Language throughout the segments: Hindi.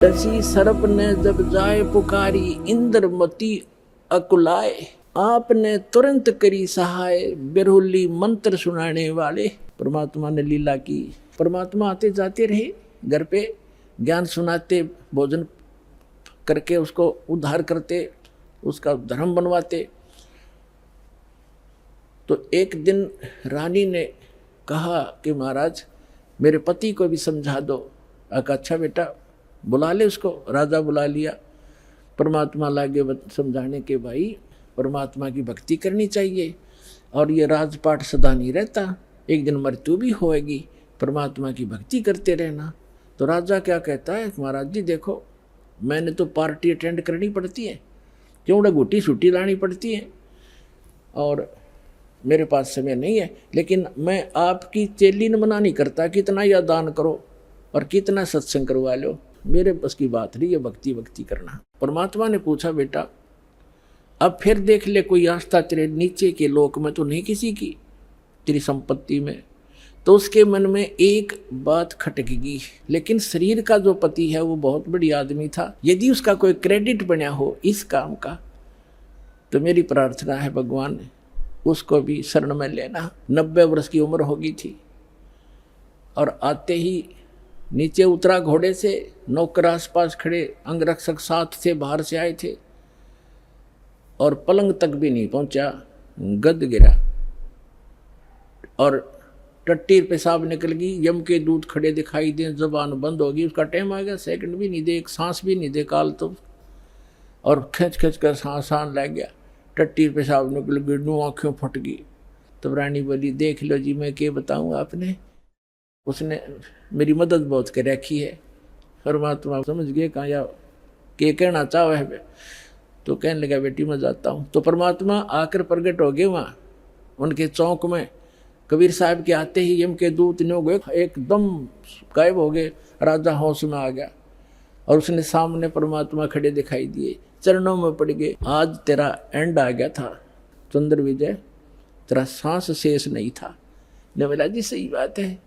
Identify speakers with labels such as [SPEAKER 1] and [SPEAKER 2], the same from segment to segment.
[SPEAKER 1] दसी सर्प ने जब जाए पुकारी इंद्रमती अकुलाए, आपने तुरंत करी सहाय बिरहुली मंत्र सुनाने वाले। परमात्मा ने लीला की। परमात्मा आते जाते रहे घर पे, ज्ञान सुनाते, भोजन करके उसको उद्धार करते, उसका धर्म बनवाते। तो एक दिन रानी ने कहा कि महाराज मेरे पति को भी समझा दो। अच्छा बेटा बुला ले उसको। राजा बुला लिया। परमात्मा लागे समझाने के भाई परमात्मा की भक्ति करनी चाहिए और ये राजपाट सदा नहीं रहता, एक दिन मृत्यु भी होएगी, परमात्मा की भक्ति करते रहना। तो राजा क्या कहता है, महाराज जी देखो मैंने तो पार्टी अटेंड करनी पड़ती है, क्यों ना गुटी छुट्टी लानी पड़ती है और मेरे पास समय नहीं है, लेकिन मैं आपकी चेलिन मना नहीं करता, कितना या दान करो और कितना सत्संग करवा लो, मेरे बस की बात नहीं है भक्ति करना। परमात्मा ने पूछा बेटा अब फिर देख ले कोई आस्था तेरे नीचे के लोक में तो नहीं किसी की, तेरी संपत्ति में। तो उसके मन में एक बात खटकेगी, लेकिन शरीर का जो पति है वो बहुत बड़ी आदमी था, यदि उसका कोई क्रेडिट बना हो इस काम का तो मेरी प्रार्थना है भगवान उसको भी शरण में लेना। 90 वर्ष की उम्र होगी थी और आते ही नीचे उतरा घोड़े से, नौकर आसपास खड़े, अंगरक्षक साथ थे, बाहर से आए थे और पलंग तक भी नहीं पहुंचा, गद गिरा और टट्टी पेशाब निकल गई। यम के दूत खड़े दिखाई दे, जबान बंद होगी, उसका टाइम आ गया, सेकंड भी नहीं दे, एक सांस भी नहीं दे काल तो, और खिंच कर सांस लग गया, टट्टी पेशाब निकल गई, नू आँखें फट गई। तब रानी बोली देख लो जी मैं क्या बताऊँ आपने, उसने मेरी मदद बहुत कर रखी है। परमात्मा समझ गए कहाँ या के कहना चाहो है। तो कहने लगा बेटी मैं जाता हूँ। तो परमात्मा आकर प्रकट हो गए वहाँ उनके चौक में। कबीर साहब के आते ही यम के दूत ने हो गए, एकदम गायब हो गए। राजा होश में आ गया और उसने सामने परमात्मा खड़े दिखाई दिए, चरणों में पड़ गए। आज तेरा एंड आ गया था चंद्र विजय, तेरा सांस शेष नहीं था। ने बोला जी सही बात है।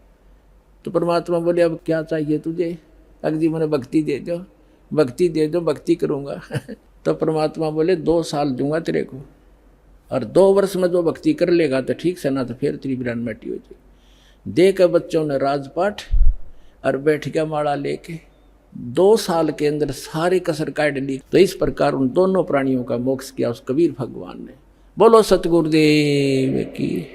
[SPEAKER 1] तो परमात्मा बोले अब क्या चाहिए तुझे? अगजी मैंने भक्ति दे दो, भक्ति दे दो, भक्ति करूँगा। तो परमात्मा बोले 2 साल दूंगा तेरे को और 2 वर्ष में जो भक्ति कर लेगा तो ठीक से, ना तो फिर तेरी बिरान मिट्टी हो जाए। देकर बच्चों ने राजपाट और बैठ गया माला लेके। 2 साल के अंदर सारी कसर काट ली। तो इस प्रकार उन दोनों प्राणियों का मोक्ष किया उस कबीर भगवान ने। बोलो सतगुरुदेव की।